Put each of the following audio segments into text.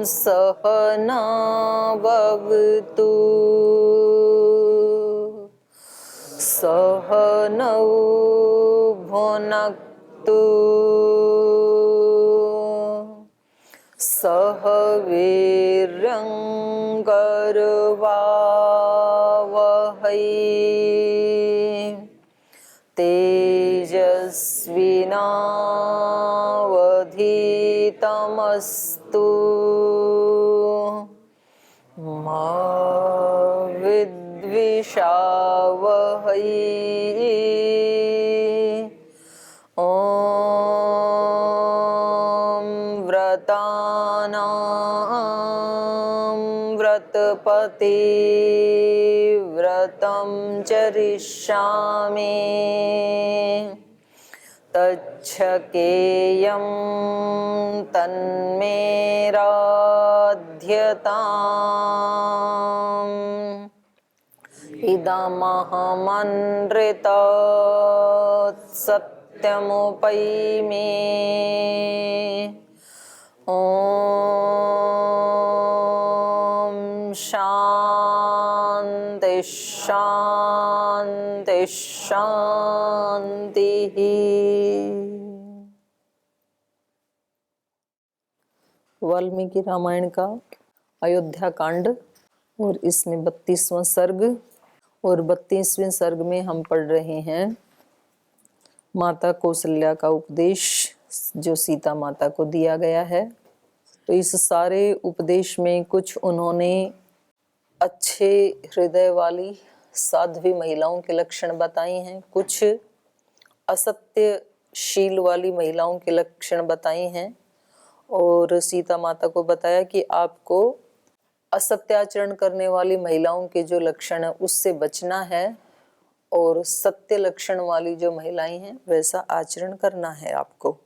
सहना भवतु सहनौ भुनक्तु सह वीर्यं करवावहै तेजस्विनावधीतमस्तु मा विद्विषावहै। ॐ व्रतानां व्रतपते व्रतं चरिष्यामि तच्छकेयं तन्मे राध्यताम् इदमहमनृतात् सत्यमुपैमि। ॐ शान्ति शान्ति शान्तिः। वाल्मीकि रामायण का अयोध्या कांड और इसमें 32वां सर्ग और 32वें सर्ग में हम पढ़ रहे हैं माता कौशल्या का उपदेश जो सीता माता को दिया गया है। तो इस सारे उपदेश में कुछ उन्होंने अच्छे हृदय वाली साध्वी महिलाओं के लक्षण बताए हैं, कुछ असत्यशील वाली महिलाओं के लक्षण बताए हैं और सीता माता को बताया कि आपको असत्याचरण करने वाली महिलाओं के जो लक्षण है उससे बचना है और सत्य लक्षण वाली जो महिलाएं हैं वैसा आचरण करना है आपको।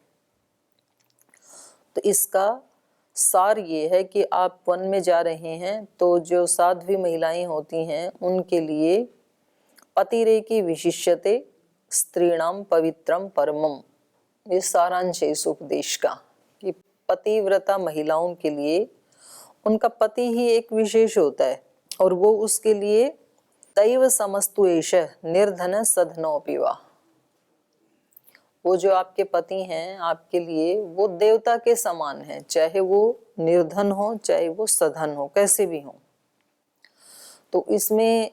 तो इसका सार ये है कि आप वन में जा रहे हैं तो जो साध्वी महिलाएं होती हैं उनके लिए पतिरेकी विशिष्यते स्त्रीणाम पवित्रम परमम, ये सारांश है इस उपदेश का कि पतिव्रता महिलाओं के लिए उनका पति ही एक विशेष होता है और वो उसके लिए दैव समस्तु एष निर्धन सधनोऽपि वा, वो जो आपके पति हैं आपके लिए वो देवता के समान है, चाहे वो निर्धन हो चाहे वो सधन हो, कैसे भी हो। तो इसमें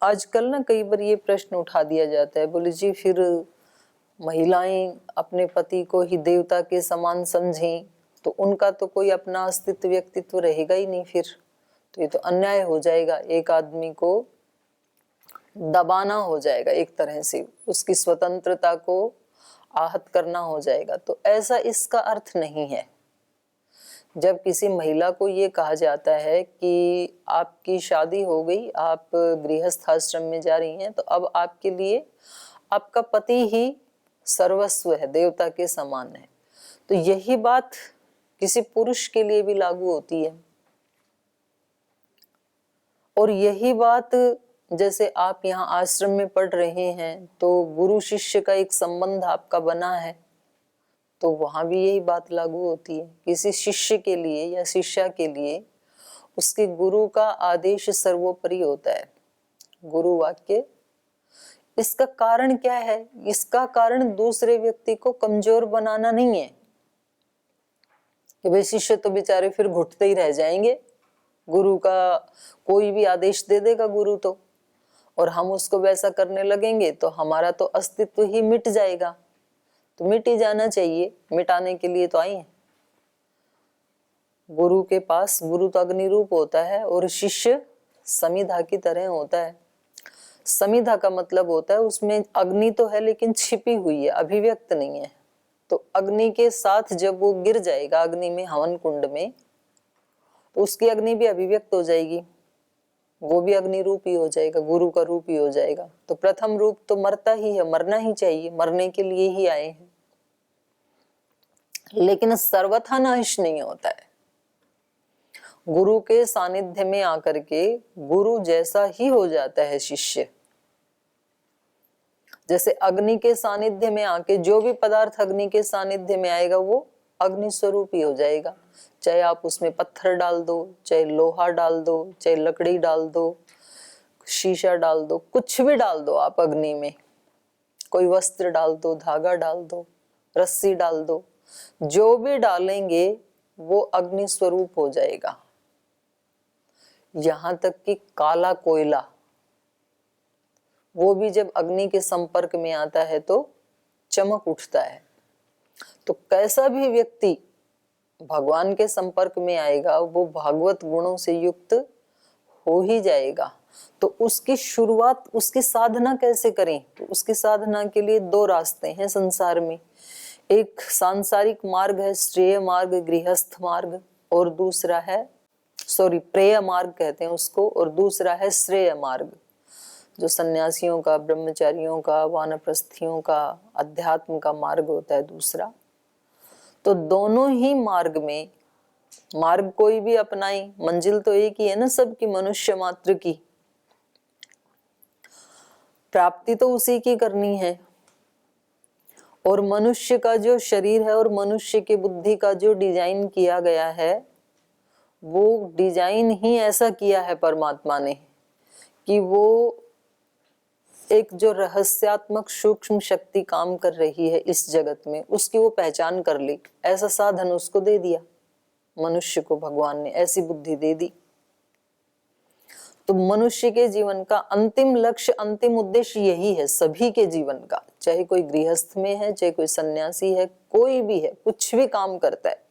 आजकल ना कई बार ये प्रश्न उठा दिया जाता है, बोले जी फिर महिलाएं अपने पति को ही देवता के समान समझें तो उनका तो कोई अपना अस्तित्व व्यक्तित्व रहेगा ही नहीं, फिर तो ये तो अन्याय हो जाएगा, एक आदमी को दबाना हो जाएगा, एक तरह से उसकी स्वतंत्रता को आहत करना हो जाएगा। तो ऐसा इसका अर्थ नहीं है। जब किसी महिला को ये कहा जाता है कि आपकी शादी हो गई, आप गृहस्थ आश्रम में जा रही हैं, तो अब आपके लिए आपका पति ही सर्वस्व है, देवता के समान है। तो यही बात किसी पुरुष के लिए भी लागू होती है और यही बात जैसे आप यहाँ आश्रम में पढ़ रहे हैं तो गुरु शिष्य का एक संबंध आपका बना है, तो वहां भी यही बात लागू होती है। किसी शिष्य के लिए या शिष्या के लिए उसके गुरु का आदेश सर्वोपरि होता है, गुरु वाक्य। इसका कारण क्या है? इसका कारण दूसरे व्यक्ति को कमजोर बनाना नहीं है कि भाई शिष्य तो बेचारे फिर घुटते ही रह जाएंगे, गुरु का कोई भी आदेश दे देगा गुरु तो, और हम उसको वैसा करने लगेंगे तो हमारा तो अस्तित्व ही मिट जाएगा। तो मिट ही जाना चाहिए, मिटाने के लिए तो आई है। गुरु के पास, गुरु तो अग्नि रूप होता है और शिष्य समिधा की तरह होता है। समिधा का मतलब होता है उसमें अग्नि तो है लेकिन छिपी हुई है, अभिव्यक्त नहीं है। तो अग्नि के साथ जब वो गिर जाएगा अग्नि में, हवन कुंड में, तो उसकी अग्नि भी अभिव्यक्त हो जाएगी, वो भी अग्नि रूप ही हो जाएगा, गुरु का रूप ही हो जाएगा। तो प्रथम रूप तो मरता ही है, मरना ही चाहिए, मरने के लिए ही आए हैं, लेकिन सर्वथा नाश नहीं होता है। गुरु के सानिध्य में आकर के गुरु जैसा ही हो जाता है शिष्य। जैसे अग्नि के सानिध्य में आके जो भी पदार्थ अग्नि के सानिध्य में आएगा वो अग्नि स्वरूप ही हो जाएगा। चाहे आप उसमें पत्थर डाल दो, चाहे लोहा डाल दो, चाहे लकड़ी डाल दो, शीशा डाल दो, कुछ भी डाल दो आप अग्नि में, कोई वस्त्र डाल दो, धागा डाल दो, रस्सी डाल दो, जो भी डालेंगे वो अग्नि स्वरूप हो जाएगा। यहां तक कि काला कोयला, वो भी जब अग्नि के संपर्क में आता है तो चमक उठता है। तो कैसा भी व्यक्ति भगवान के संपर्क में आएगा वो भागवत गुणों से युक्त हो ही जाएगा। तो उसकी शुरुआत, उसकी साधना कैसे करें? तो उसकी साधना के लिए दो रास्ते हैं संसार में। एक सांसारिक मार्ग है, श्रेय मार्ग, गृहस्थ मार्ग, और दूसरा है प्रेय मार्ग कहते हैं उसको, और दूसरा है श्रेय मार्ग, जो सन्यासियों का, ब्रह्मचारियों का, वानप्रस्थियों का, अध्यात्म का मार्ग होता है दूसरा। तो दोनों ही मार्ग में, मार्ग कोई भी अपनाई, मंजिल तो एक ही है ना सबकी, मनुष्य मात्र की प्राप्ति तो उसी की करनी है। और मनुष्य का जो शरीर है और मनुष्य की बुद्धि का जो डिजाइन किया गया है, वो डिजाइन ही ऐसा किया है परमात्मा ने कि वो एक जो रहस्यात्मक सूक्ष्म शक्ति काम कर रही है इस जगत में, उसकी वो पहचान कर ली, ऐसा साधन उसको दे दिया मनुष्य को, भगवान ने ऐसी बुद्धि दे दी। तो मनुष्य के जीवन का अंतिम लक्ष्य, अंतिम उद्देश्य यही है सभी के जीवन का, चाहे कोई गृहस्थ में है, चाहे कोई सन्यासी है, कोई भी है, कुछ भी काम करता है,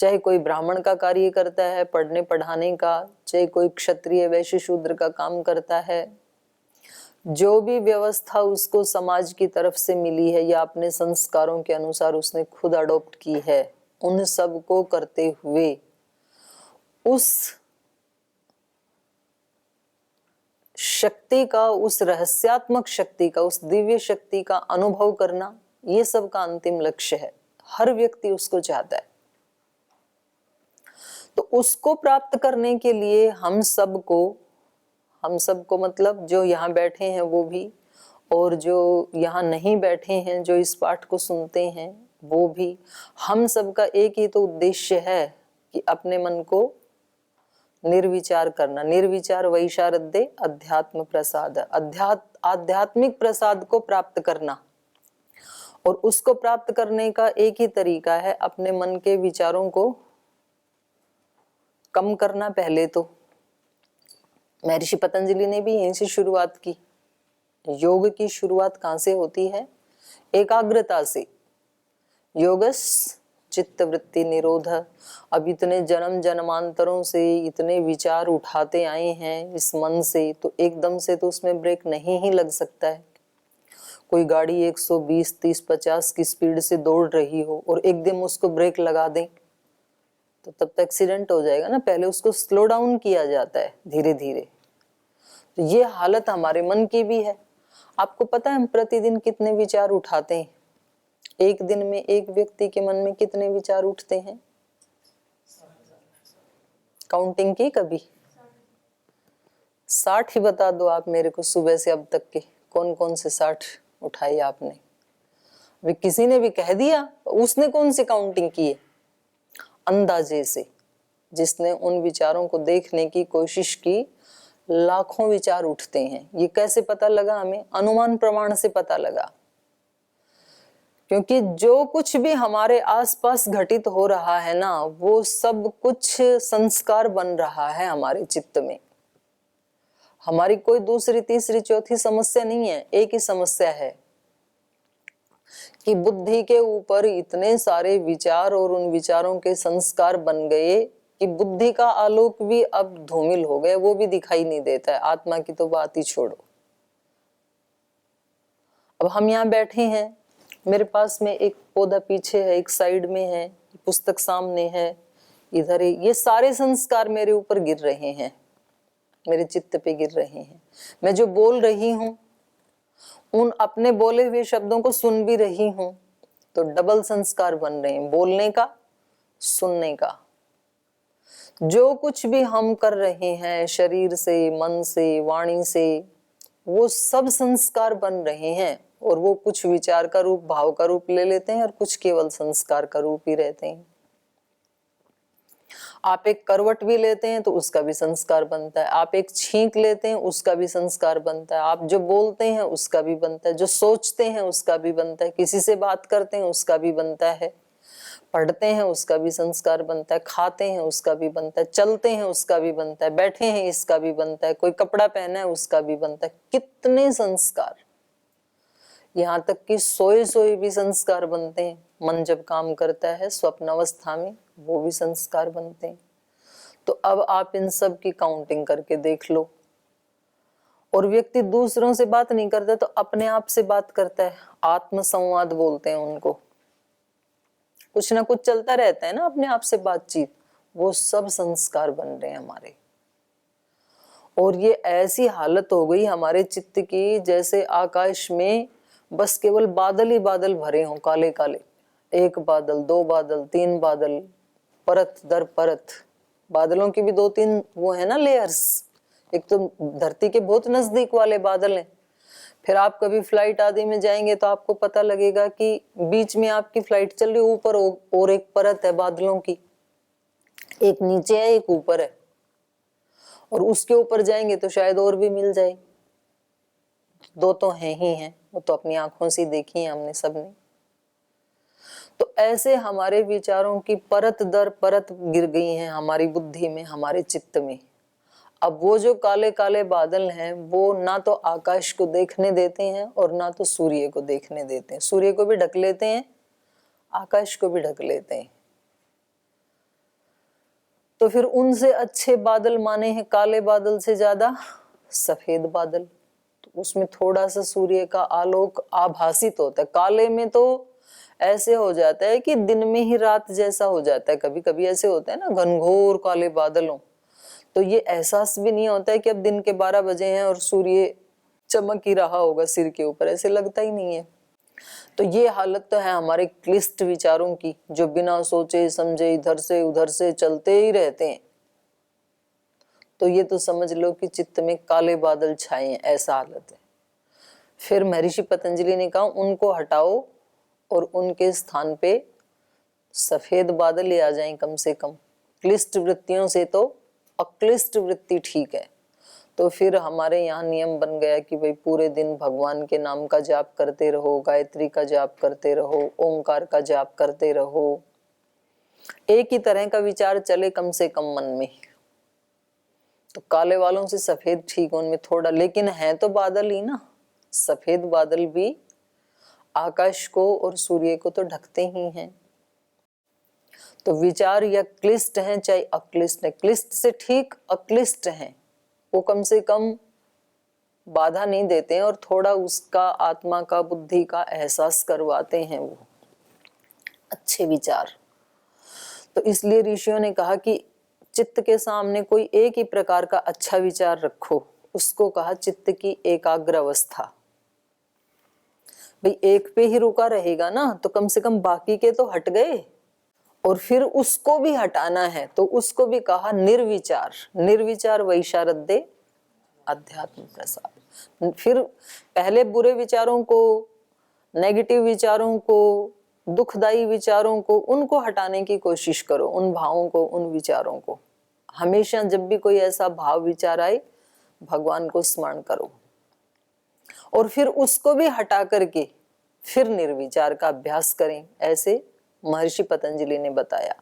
चाहे कोई ब्राह्मण का कार्य करता है पढ़ने पढ़ाने का, चाहे कोई क्षत्रिय वैश्य शूद्र का काम करता है, जो भी व्यवस्था उसको समाज की तरफ से मिली है या अपने संस्कारों के अनुसार उसने खुद अडॉप्ट की है, उन सब को करते हुए उस शक्ति का, उस रहस्यात्मक शक्ति का, उस दिव्य शक्ति का अनुभव करना, ये सब का अंतिम लक्ष्य है। हर व्यक्ति उसको चाहता है। तो उसको प्राप्त करने के लिए हम सबको मतलब जो यहाँ बैठे हैं वो भी, और जो यहाँ नहीं बैठे हैं, जो इस पाठ को सुनते हैं वो भी, हम सबका एक ही तो उद्देश्य है कि अपने मन को निर्विचार करना। निर्विचार वैशारद्य अध्यात्म प्रसाद, आध्यात्मिक प्रसाद को प्राप्त करना। और उसको प्राप्त करने का एक ही तरीका है, अपने मन के विचारों को कम करना। पहले तो महर्षि पतंजलि ने भी यहीं से शुरुआत की। योग की शुरुआत कहाँ से होती है? एकाग्रता से। योगस चित्त वृत्ति निरोध। अब इतने जन्म जन्मांतरों से इतने विचार उठाते आए हैं इस मन से, तो एकदम से तो उसमें ब्रेक नहीं ही लग सकता है। कोई गाड़ी 120, 30, 50 की स्पीड से दौड़ रही हो और एकदम उसको ब्रेक लगा दें तो तब तक एक्सीडेंट हो जाएगा ना। पहले उसको स्लो डाउन किया जाता है धीरे धीरे। तो ये हालत हमारे मन की भी है। आपको पता है हम प्रतिदिन कितने विचार उठाते हैं? एक दिन में एक व्यक्ति के मन में कितने विचार उठते हैं? काउंटिंग की कभी? 60 ही बता दो आप मेरे को, सुबह से अब तक के कौन कौन से 60 उठाई आपने? अभी किसी ने भी कह दिया, उसने कौन सी काउंटिंग की है? अंदाजे से जिसने उन विचारों को देखने की कोशिश की, लाखों विचार उठते हैं। ये कैसे पता लगा हमें? अनुमान प्रमाण से पता लगा। क्योंकि जो कुछ भी हमारे आसपास घटित हो रहा है ना, वो सब कुछ संस्कार बन रहा है हमारे चित्त में। हमारी कोई दूसरी तीसरी चौथी समस्या नहीं है, एक ही समस्या है कि बुद्धि के ऊपर इतने सारे विचार और उन विचारों के संस्कार बन गए कि बुद्धि का आलोक भी अब धूमिल हो गया, वो भी दिखाई नहीं देता है। आत्मा की तो बात ही छोड़ो। अब हम यहाँ बैठे हैं, मेरे पास में एक पौधा पीछे है, एक साइड में है, पुस्तक सामने है, इधर है। ये सारे संस्कार मेरे ऊपर गिर रहे हैं, मेरे चित्त पे गिर रहे हैं। मैं जो बोल रही हूँ, उन अपने बोले हुए शब्दों को सुन भी रही हूँ, तो डबल संस्कार बन रहे हैं, बोलने का, सुनने का। जो कुछ भी हम कर रहे हैं शरीर से, मन से, वाणी से, वो सब संस्कार बन रहे हैं। और वो कुछ विचार का रूप, भाव का रूप ले लेते हैं, और कुछ केवल संस्कार का रूप ही रहते हैं। आप एक करवट भी लेते हैं तो उसका भी संस्कार बनता है। आप एक छींक लेते हैं, उसका भी संस्कार बनता है। आप जो बोलते हैं उसका भी बनता है, जो सोचते हैं उसका भी बनता है, किसी से बात करते हैं उसका भी बनता है, पढ़ते हैं उसका भी संस्कार बनता है, खाते हैं उसका भी बनता है, चलते हैं उसका भी बनता है, बैठे हैं इसका भी बनता है, कोई कपड़ा पहना है उसका भी बनता है। कितने संस्कार! यहाँ तक कि सोए सोए भी संस्कार बनते हैं। मन जब काम करता है स्वप्न अवस्था में, वो भी संस्कार बनते हैं। तो अब आप इन सब की काउंटिंग करके देख लो। और व्यक्ति दूसरों से बात नहीं करता तो अपने आप से बात करता है, आत्म संवाद बोलते हैं उनको। कुछ ना कुछ चलता रहता है ना अपने आप से बातचीत, वो सब संस्कार बन रहे हैं हमारे। और ये ऐसी हालत हो गई हमारे चित्त की, जैसे आकाश में बस केवल बादल ही बादल भरे हों, काले काले। एक बादल, दो बादल, तीन बादल, परत दर परत। बादलों की भी दो तीन वो है ना लेयर्स। एक तो धरती के बहुत नजदीक वाले बादल हैं, फिर आप कभी फ्लाइट आदि में जाएंगे तो आपको पता लगेगा कि बीच में आपकी फ्लाइट चल रही, ऊपर और एक परत है बादलों की, एक नीचे है एक ऊपर है, और उसके ऊपर जाएंगे तो शायद और भी मिल जाए। दो तो हैं ही हैं, वो तो अपनी आंखों से देखी है हमने सबने। तो ऐसे हमारे विचारों की परत दर परत गिर गई हैं हमारी बुद्धि में, हमारे चित्त में। अब वो जो काले काले बादल हैं, वो ना तो आकाश को देखने देते हैं और ना तो सूर्य को देखने देते हैं। सूर्य को भी ढक लेते हैं, आकाश को भी ढक लेते हैं। तो फिर उनसे अच्छे बादल माने हैं काले बादल से ज्यादा सफेद बादल। तो उसमें थोड़ा सा सूर्य का आलोक आभासित होता है। काले में तो ऐसे हो जाता है कि दिन में ही रात जैसा हो जाता है। कभी कभी ऐसे होता है ना, घनघोर काले बादल हो तो ये एहसास भी नहीं होता है कि अब दिन के 12 बजे हैं और सूर्य चमक ही रहा होगा सिर के ऊपर, ऐसे लगता ही नहीं है। तो ये हालत तो है हमारे क्लिष्ट विचारों की, जो बिना सोचे समझे इधर से उधर से चलते ही रहते हैं। तो ये तो समझ लो कि चित्त में काले बादल छाए हैं, ऐसा हालत है। फिर महर्षि पतंजलि ने कहा उनको हटाओ और उनके स्थान पे सफेद बादल ले आ जाएं कम से कम। क्लिष्ट वृत्तियों से तो अक्लिष्ट वृत्ति ठीक है। तो फिर हमारे यहाँ नियम बन गया कि भाई पूरे दिन भगवान के नाम का जाप करते रहो, गायत्री का जाप करते रहो, ओंकार का जाप करते रहो। एक ही तरह का विचार चले कम से कम मन में। तो काले वालों से सफेद ठीक, उनमें थोड़ा, लेकिन है तो बादल ही ना। सफेद बादल भी आकाश को और सूर्य को तो ढकते ही हैं। तो विचार या क्लिष्ट हैं चाहे अक्लिष्ट है, क्लिष्ट से ठीक अक्लिष्ट हैं, वो कम से कम बाधा नहीं देते हैं और थोड़ा उसका आत्मा का, बुद्धि का एहसास करवाते हैं वो अच्छे विचार। तो इसलिए ऋषियों ने कहा कि चित्त के सामने कोई एक ही प्रकार का अच्छा विचार रखो, उसको कहा चित्त की एकाग्र अवस्था। भाई एक पे ही रुका रहेगा ना तो कम से कम बाकी के तो हट गए, और फिर उसको भी हटाना है तो उसको भी कहा निर्विचार। निर्विचार वैशारद्य अध्यात्म प्रसाद। फिर पहले बुरे विचारों को, नेगेटिव विचारों को, दुखदाई विचारों को, उनको हटाने की कोशिश करो, उन भावों को, उन विचारों को। हमेशा जब भी कोई ऐसा भाव विचार आए, भगवान को स्मरण करो और फिर उसको भी हटा करके फिर निर्विचार का अभ्यास करें, ऐसे महर्षि पतंजलि ने बताया।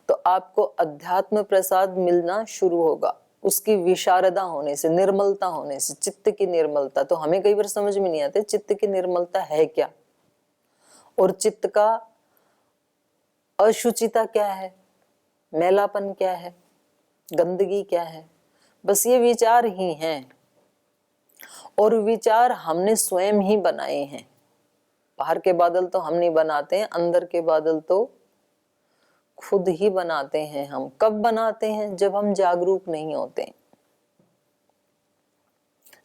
तो आपको अध्यात्म प्रसाद मिलना शुरू होगा, उसकी विशारदा होने से, निर्मलता होने से, चित्त की निर्मलता। तो हमें कई बार समझ में नहीं आते चित्त की निर्मलता है क्या, और चित्त का अशुचिता क्या है, मैलापन क्या है, गंदगी क्या है। बस ये विचार ही हैं, और विचार हमने स्वयं ही बनाए हैं। बाहर के बादल तो हम नहीं बनाते हैं, अंदर के बादल तो खुद ही बनाते हैं हम। कब बनाते हैं? जब हम जागरूक नहीं होते।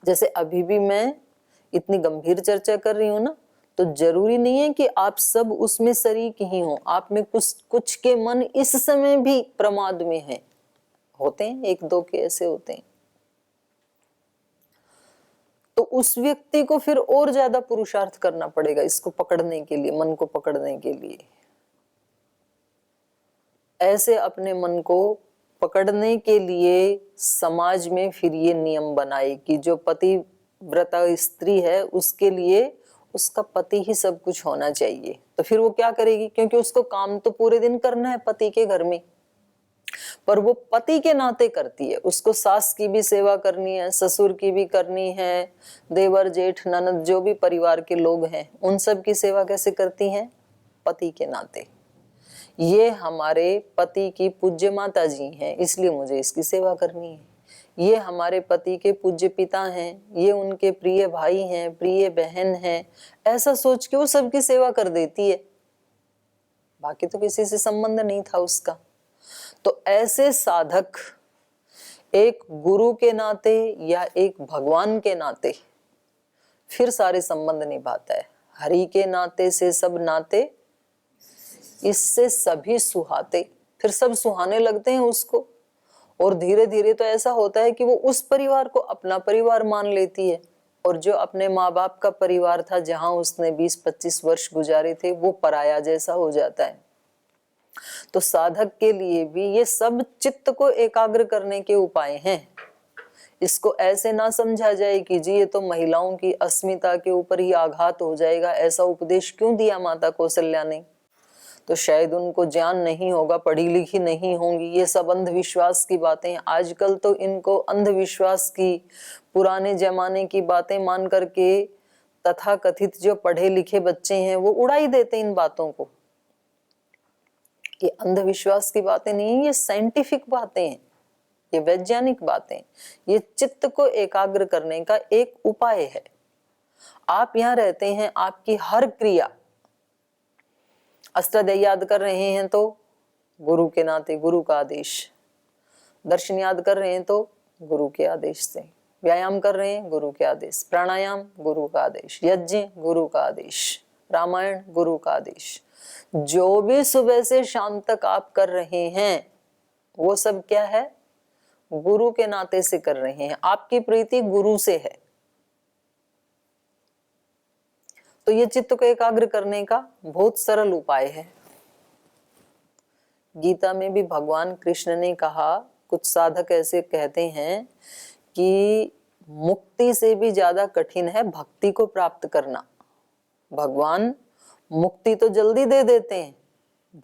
जैसे अभी भी मैं इतनी गंभीर चर्चा कर रही हूं ना, तो जरूरी नहीं है कि आप सब उसमें शरीक ही हो। आप में कुछ के मन इस समय भी प्रमाद में है, होते हैं, एक दो के ऐसे होते हैं। तो उस व्यक्ति को फिर और ज्यादा पुरुषार्थ करना पड़ेगा इसको पकड़ने के लिए, मन को पकड़ने के लिए। ऐसे अपने मन को पकड़ने के लिए समाज में फिर ये नियम बनाए कि जो पतिव्रता स्त्री है उसके लिए उसका पति ही सब कुछ होना चाहिए। तो फिर वो क्या करेगी? क्योंकि उसको काम तो पूरे दिन करना है पति के घर में, पर वो पति के नाते करती है। उसको सास की भी सेवा करनी है, ससुर की भी करनी है, देवर जेठ ननद जो भी परिवार के लोग हैं उन सब की सेवा कैसे करती हैं? पति के नाते। ये हमारे पति की पूज्य माता जी हैं, इसलिए मुझे इसकी सेवा करनी है। ये हमारे पति के पूज्य पिता हैं, ये उनके प्रिय भाई हैं, प्रिय बहन हैं, ऐसा सोच के वो सबकी सेवा कर देती है। बाकी तो किसी से संबंध नहीं था उसका। तो ऐसे साधक एक गुरु के नाते या एक भगवान के नाते फिर सारे संबंध निभाता है। हरि के नाते से सब नाते, इससे सभी सुहाते, फिर सब सुहाने लगते हैं उसको। और धीरे धीरे तो ऐसा होता है कि वो उस परिवार को अपना परिवार मान लेती है, और जो अपने माँ बाप का परिवार था जहां उसने 20-25 वर्ष गुजारे थे वो पराया जैसा हो जाता है। तो साधक के लिए भी ये सब चित्त को एकाग्र करने के उपाय हैं। इसको ऐसे ना समझा जाए कि जी ये तो महिलाओं की अस्मिता के ऊपर ही आघात हो जाएगा। ऐसा उपदेश क्यों दिया माता कौशल्या ने? तो शायद उनको ज्ञान नहीं होगा, पढ़ी लिखी नहीं होंगी, ये सब अंधविश्वास की बातें। आजकल तो इनको अंधविश्वास की, पुराने जमाने की बातें मान करके तथा कथित जो पढ़े लिखे बच्चे हैं वो उड़ाई देते इन बातों को। ये अंधविश्वास की बातें नहीं है, ये साइंटिफिक बातें हैं, ये वैज्ञानिक बातें। ये चित्त को एकाग्र करने का एक उपाय है। आप यहाँ रहते हैं, आपकी हर क्रिया, अष्टाध्यायी याद कर रहे हैं तो गुरु के नाते, गुरु का आदेश। दर्शन याद कर रहे हैं तो गुरु के आदेश से। व्यायाम कर रहे हैं, गुरु के आदेश। प्राणायाम, गुरु का आदेश। यज्ञ, गुरु का आदेश। रामायण, गुरु का आदेश। जो भी सुबह से शाम तक आप कर रहे हैं वो सब क्या है? गुरु के नाते से कर रहे हैं। आपकी प्रीति गुरु से है। तो ये चित्त को एकाग्र करने का बहुत सरल उपाय है। गीता में भी भगवान कृष्ण ने कहा, कुछ साधक ऐसे कहते हैं कि मुक्ति से भी ज्यादा कठिन है भक्ति को प्राप्त करना। भगवान मुक्ति तो जल्दी दे देते हैं,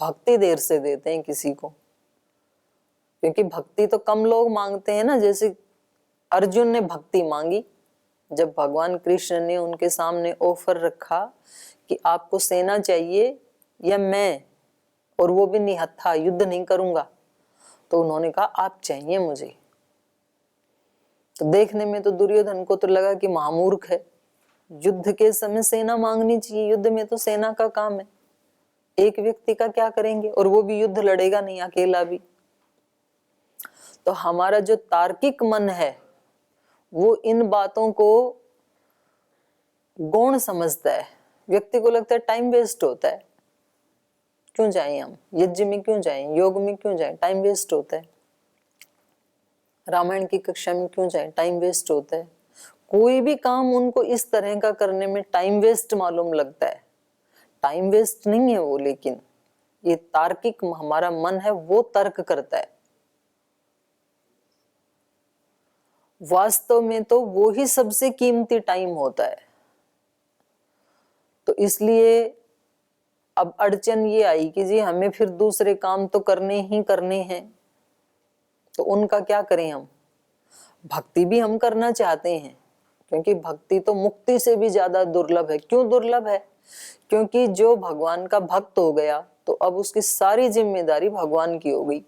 भक्ति देर से देते हैं किसी को। क्योंकि भक्ति तो कम लोग मांगते हैं ना। जैसे अर्जुन ने भक्ति मांगी, जब भगवान कृष्ण ने उनके सामने ऑफर रखा कि आपको सेना चाहिए या मैं, और वो भी निहत्था, युद्ध नहीं करूंगा, तो उन्होंने कहा आप चाहिए मुझे। तो देखने में तो दुर्योधन को तो लगा कि महामूर्ख है, युद्ध के समय सेना मांगनी चाहिए, युद्ध में तो सेना का काम है, एक व्यक्ति का क्या करेंगे, और वो भी युद्ध लड़ेगा नहीं, अकेला भी। तो हमारा जो तार्किक मन है वो इन बातों को गौण समझता है। व्यक्ति को लगता है टाइम वेस्ट होता है, क्यों जाएं हम यज्ञ में, क्यों जाएं योग में, क्यों जाएं, टाइम वेस्ट होता है। रामायण की कक्षा में क्यों जाए, टाइम वेस्ट होता है। कोई भी काम उनको इस तरह का करने में टाइम वेस्ट मालूम लगता है। टाइम वेस्ट नहीं है वो, लेकिन ये तार्किक हमारा मन है वो तर्क करता है। वास्तव में तो वो ही सबसे कीमती टाइम होता है। तो इसलिए अब अड़चन ये आई कि जी हमें फिर दूसरे काम तो करने ही करने हैं, तो उनका क्या करें हम। भक्ति भी हम करना चाहते हैं, क्योंकि भक्ति तो मुक्ति से भी ज्यादा दुर्लभ है। क्यों दुर्लभ है? क्योंकि जो भगवान का भक्त हो गया तो अब उसकी सारी जिम्मेदारी भगवान की हो गई।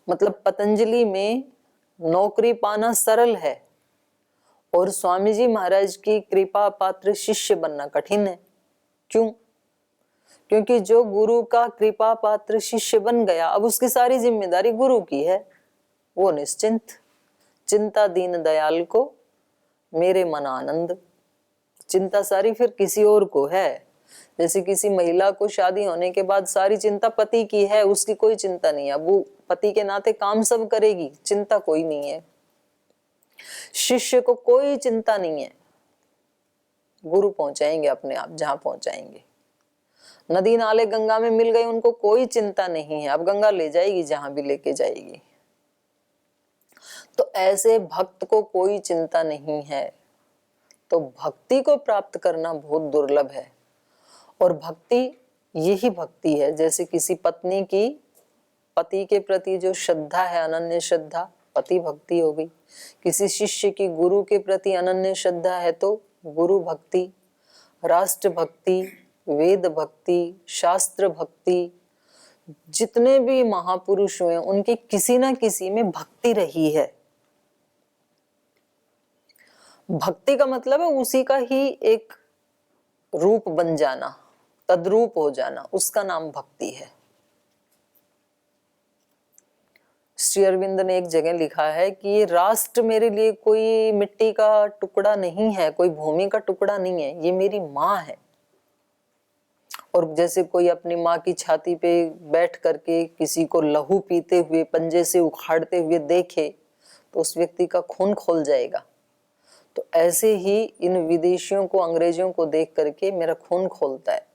मतलब पतंजलि में नौकरी पाना सरल है और स्वामी जी महाराज की कृपा पात्र शिष्य बनना कठिन है। क्यों? क्योंकि जो गुरु का कृपा पात्र शिष्य बन गया अब उसकी सारी जिम्मेदारी गुरु की है। वो निश्चिंत, चिंता दीन दयाल को मेरे मन आनंद। चिंता सारी फिर किसी और को है। जैसे किसी महिला को शादी होने के बाद सारी चिंता पति की है, उसकी कोई चिंता नहीं है, वो पति के नाते काम सब करेगी, चिंता कोई नहीं है। शिष्य को कोई चिंता नहीं है, गुरु पहुंचाएंगे अपने आप जहां पहुंचाएंगे। नदी नाले गंगा में मिल गए, उनको कोई चिंता नहीं है, अब गंगा ले जाएगी जहां भी लेके जाएगी। तो ऐसे भक्त को कोई चिंता नहीं है। तो भक्ति को प्राप्त करना बहुत दुर्लभ है। और भक्ति यही भक्ति है, जैसे किसी पत्नी की पति के प्रति जो श्रद्धा है, अनन्य श्रद्धा, पति भक्ति हो गई। किसी शिष्य की गुरु के प्रति अनन्य श्रद्धा है तो गुरु भक्ति। राष्ट्र भक्ति, वेद भक्ति, शास्त्र भक्ति, जितने भी महापुरुष हुए उनकी किसी ना किसी में भक्ति रही है। भक्ति का मतलब है उसी का ही एक रूप बन जाना, तद्रूप हो जाना, उसका नाम भक्ति है। श्री अरविंद ने एक जगह लिखा है कि ये राष्ट्र मेरे लिए कोई मिट्टी का टुकड़ा नहीं है, कोई भूमि का टुकड़ा नहीं है, ये मेरी माँ है। और जैसे कोई अपनी माँ की छाती पे बैठ करके किसी को लहू पीते हुए, पंजे से उखाड़ते हुए देखे तो उस व्यक्ति का खून खोल जाएगा। तो ऐसे ही इन विदेशियों को, अंग्रेजों को देख करके मेरा खून खोलता है।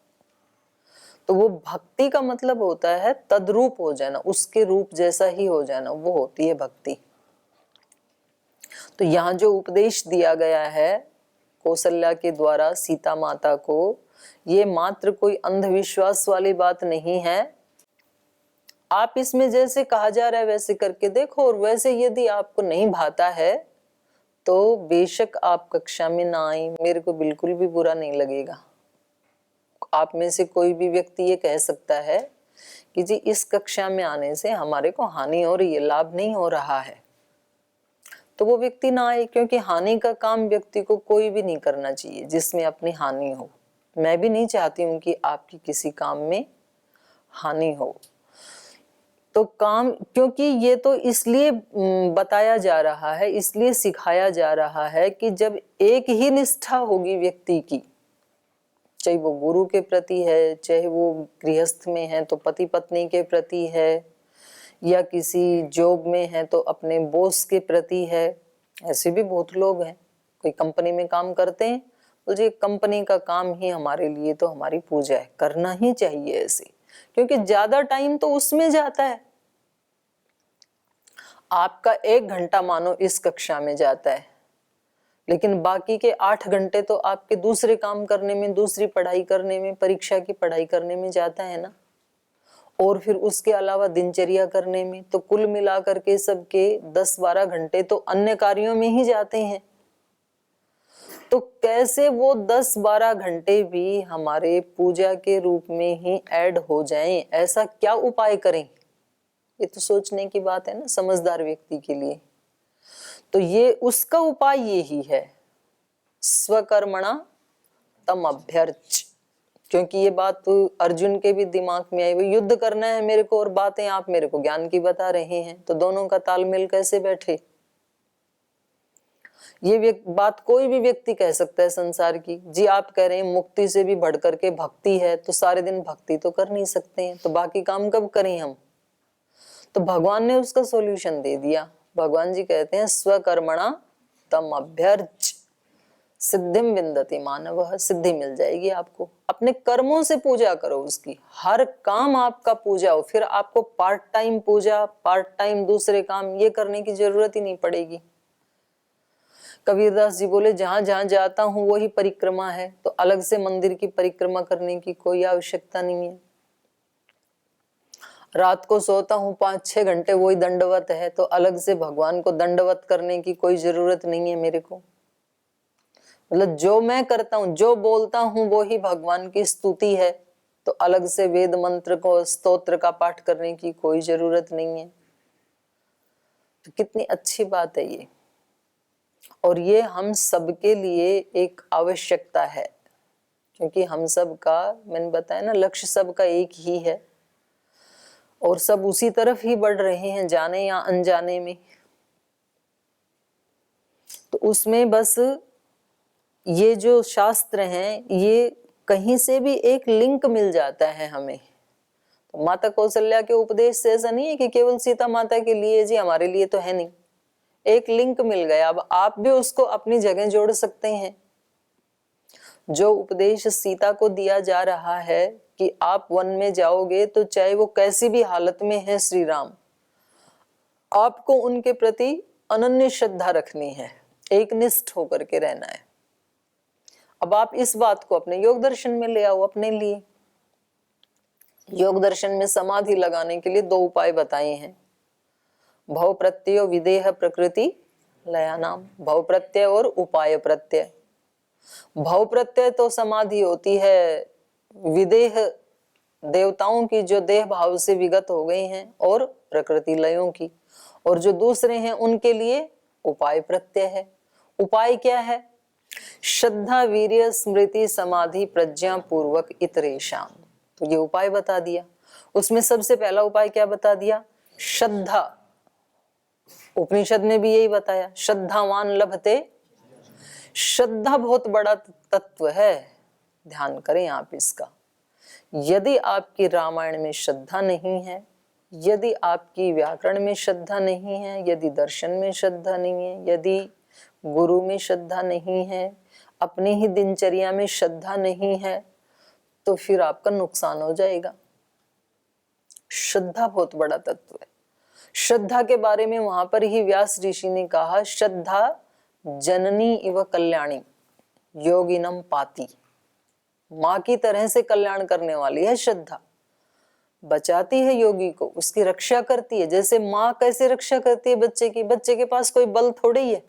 तो वो भक्ति का मतलब होता है तद्रूप हो जाना, उसके रूप जैसा ही हो जाना, वो होती है भक्ति। तो यहाँ जो उपदेश दिया गया है कौशल्या के द्वारा सीता माता को, ये मात्र कोई अंधविश्वास वाली बात नहीं है। आप इसमें जैसे कहा जा रहा है वैसे करके देखो, और वैसे यदि आपको नहीं भाता है तो बेशक आप कक्षा में ना आए, मेरे को बिल्कुल भी बुरा नहीं लगेगा। आप में से कोई भी व्यक्ति ये कह सकता है कि जी इस कक्षा में आने से हमारे को हानि हो रही है, लाभ नहीं हो रहा है, तो वो व्यक्ति ना आए। क्योंकि हानि का काम व्यक्ति को कोई भी नहीं करना चाहिए जिसमें अपनी हानि हो। मैं भी नहीं चाहती हूँ कि आपकी किसी काम में हानि हो। तो काम, क्योंकि ये तो इसलिए बताया जा रहा है, इसलिए सिखाया जा रहा है कि जब एक ही निष्ठा होगी व्यक्ति की, चाहे वो गुरु के प्रति है, चाहे वो गृहस्थ में है तो पति पत्नी के प्रति है, या किसी जॉब में है तो अपने बॉस के प्रति है। ऐसे भी बहुत लोग हैं, कोई कंपनी में काम करते हैं, बोलिए कंपनी का काम ही हमारे लिए तो हमारी पूजा है, करना ही चाहिए ऐसे, क्योंकि ज्यादा टाइम तो उसमें जाता है। आपका 1 घंटा मानो इस कक्षा में जाता है, लेकिन बाकी के 8 घंटे तो आपके दूसरे काम करने में, दूसरी पढ़ाई करने में, परीक्षा की पढ़ाई करने में जाता है ना। और फिर उसके अलावा दिनचर्या करने में, तो कुल मिलाकर के सबके 10-12 घंटे तो अन्य कार्यों में ही जाते हैं। तो कैसे वो 10-12 घंटे भी हमारे पूजा के रूप में ही ऐड हो जाएं, ऐसा क्या उपाय करें? ये तो सोचने की बात है ना समझदार व्यक्ति के लिए। तो ये उसका उपाय यही है, स्वकर्मणा तम अभ्यर्च। क्योंकि ये बात तो अर्जुन के भी दिमाग में आई, वो युद्ध करना है मेरे को और बातें आप मेरे को ज्ञान की बता रहे हैं, तो दोनों का तालमेल कैसे बैठे? ये बात कोई भी व्यक्ति कह सकता है संसार की। जी आप कह रहे हैं मुक्ति से भी बढ़ करके भक्ति है, तो सारे दिन भक्ति तो कर नहीं सकते हैं, तो बाकी काम कब करें हम? तो भगवान ने उसका सॉल्यूशन दे दिया। भगवान जी कहते हैं स्वकर्मणा तम अभ्यर्च सिद्धिम विंदति मानवः, सिद्धि मिल जाएगी आपको। अपने कर्मों से पूजा करो उसकी, हर काम आपका पूजा हो। फिर आपको पार्ट टाइम पूजा, पार्ट टाइम दूसरे काम ये करने की जरूरत ही नहीं पड़ेगी। कबीरदास जी बोले जहां जहां जाता हूं वही परिक्रमा है, तो अलग से मंदिर की परिक्रमा करने की कोई आवश्यकता नहीं है। रात को सोता हूँ 5-6 घंटे वही दंडवत है, तो अलग से भगवान को दंडवत करने की कोई जरूरत नहीं है मेरे को। मतलब जो मैं करता हूँ, जो बोलता हूँ वो ही भगवान की स्तुति है, तो अलग से वेद मंत्र को स्तोत्र का पाठ करने की कोई जरूरत नहीं है। तो कितनी अच्छी बात है ये। और ये हम सबके लिए एक आवश्यकता है, क्योंकि हम सब का, मैंने बताया ना, लक्ष्य सबका एक ही है और सब उसी तरफ ही बढ़ रहे हैं, जाने या अनजाने में। तो उसमें बस ये जो शास्त्र हैं, ये कहीं से भी एक लिंक मिल जाता है हमें। तो माता कौशल्या के उपदेश से ऐसा नहीं है कि केवल सीता माता के लिए जी, हमारे लिए तो है नहीं। एक लिंक मिल गया, अब आप भी उसको अपनी जगह जोड़ सकते हैं। जो उपदेश सीता को दिया जा रहा है कि आप वन में जाओगे तो चाहे वो कैसी भी हालत में है श्री राम, आपको उनके प्रति अनन्य श्रद्धा रखनी है, एक निष्ठ होकर के रहना है। अब आप इस बात को अपने योग दर्शन में ले आओ अपने लिए। योग दर्शन में समाधि लगाने के लिए 2 उपाय बताए हैं, भव प्रत्यय विदेह प्रकृति लयानाम। भव प्रत्यय और उपाय प्रत्यय। भव प्रत्यय तो समाधि होती है विदेह देवताओं की जो देह भाव से विगत हो गई हैं, और प्रकृति लयों की, और जो दूसरे हैं उनके लिए उपाय प्रत्यय है। उपाय क्या है? श्रद्धा वीर्य स्मृति समाधि प्रज्ञा पूर्वक इतरेशाम। तो ये उपाय बता दिया। उसमें सबसे पहला उपाय क्या बता दिया? श्रद्धा। उपनिषद ने भी यही बताया, श्रद्धावान लभते। श्रद्धा बहुत बड़ा तत्व है, ध्यान करें आप इसका। यदि आपकी रामायण में श्रद्धा नहीं है, यदि आपकी व्याकरण में श्रद्धा नहीं है, यदि दर्शन में श्रद्धा नहीं है, यदि गुरु में श्रद्धा नहीं है, अपनी ही दिनचर्या में श्रद्धा नहीं है, तो फिर आपका नुकसान हो जाएगा। श्रद्धा बहुत बड़ा तत्व है। श्रद्धा के बारे में वहां पर ही व्यास ऋषि ने कहा, श्रद्धा जननी इव कल्याणी योगिनम पाती। माँ की तरह से कल्याण करने वाली है श्रद्धा। बचाती है योगी को, उसकी रक्षा करती है। जैसे माँ कैसे रक्षा करती है बच्चे की? बच्चे के पास कोई बल थोड़ी है।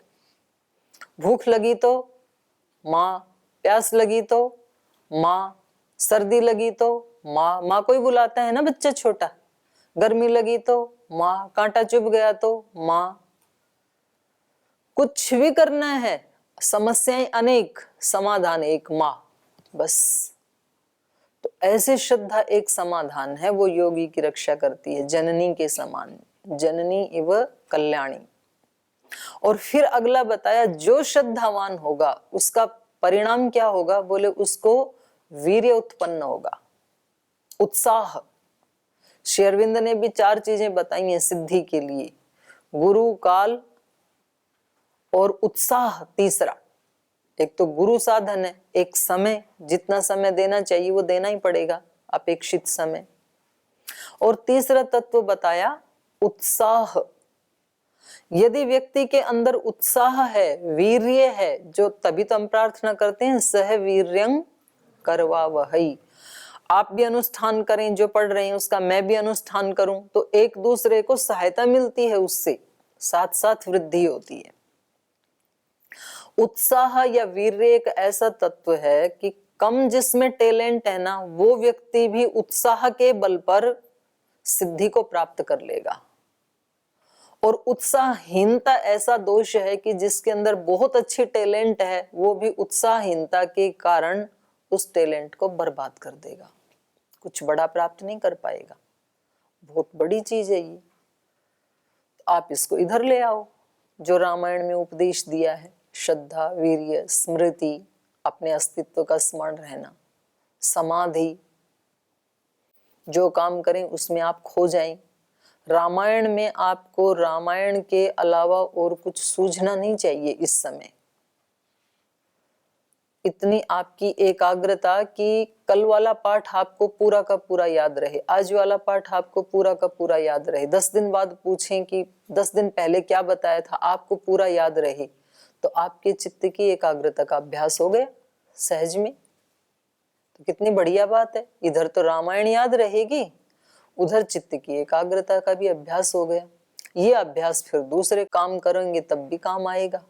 भूख लगी तो माँ, प्यास लगी तो माँ, सर्दी लगी तो माँ, माँ को ही बुलाता है ना बच्चा छोटा। गर्मी लगी तो माँ, कांटा चुभ गया तो माँ। कुछ भी करना है, समस्याएं अनेक, समाधान एक, माँ, बस। तो ऐसे श्रद्धा एक समाधान है, वो योगी की रक्षा करती है, जननी के समान, जननी इव कल्याणी। और फिर अगला बताया, जो श्रद्धावान होगा उसका परिणाम क्या होगा? बोले उसको वीर्य उत्पन्न होगा, उत्साह। श्री अरविंद ने भी 4 चीजें बताई हैं सिद्धि के लिए, गुरु, काल और उत्साह तीसरा। एक तो गुरु साधन है, एक समय, जितना समय देना चाहिए वो देना ही पड़ेगा, अपेक्षित समय। और तीसरा तत्व बताया उत्साह। यदि व्यक्ति के अंदर उत्साह है, वीर्य है, जो तभी तो हम प्रार्थना करते हैं, सह वीर्यं करवावहै। आप भी अनुष्ठान करें, जो पढ़ रहे हैं उसका मैं भी अनुष्ठान करूं, तो एक दूसरे को सहायता मिलती है, उससे साथ साथ वृद्धि होती है। उत्साह या वीर्य एक ऐसा तत्व है कि कम जिसमें टैलेंट है ना, वो व्यक्ति भी उत्साह के बल पर सिद्धि को प्राप्त कर लेगा। और उत्साहहीनता ऐसा दोष है कि जिसके अंदर बहुत अच्छी टैलेंट है, वो भी उत्साहहीनता के कारण उस टैलेंट को बर्बाद कर देगा, कुछ बड़ा प्राप्त नहीं कर पाएगा। बहुत बड़ी चीज है ये। आप इसको इधर ले आओ, जो रामायण में उपदेश दिया है, श्रद्धा, वीर्य, स्मृति, अपने अस्तित्व का स्मरण रहना, समाधि, जो काम करें उसमें आप खो जाएं, रामायण में आपको रामायण के अलावा और कुछ सूझना नहीं चाहिए इस समय। इतनी आपकी एकाग्रता कि कल वाला पाठ आपको पूरा का पूरा याद रहे, आज वाला पाठ आपको पूरा का पूरा याद रहे। 10 दिन बाद पूछें कि 10 दिन पहले क्या बताया था, आपको पूरा याद रहे, तो आपके चित्त की एकाग्रता का अभ्यास हो गया सहज में। तो कितनी बढ़िया बात है। इधर तो रामायण याद रहेगी, उधर चित्त की एकाग्रता का भी अभ्यास हो गया। ये अभ्यास फिर दूसरे काम करेंगे तब भी काम आएगा।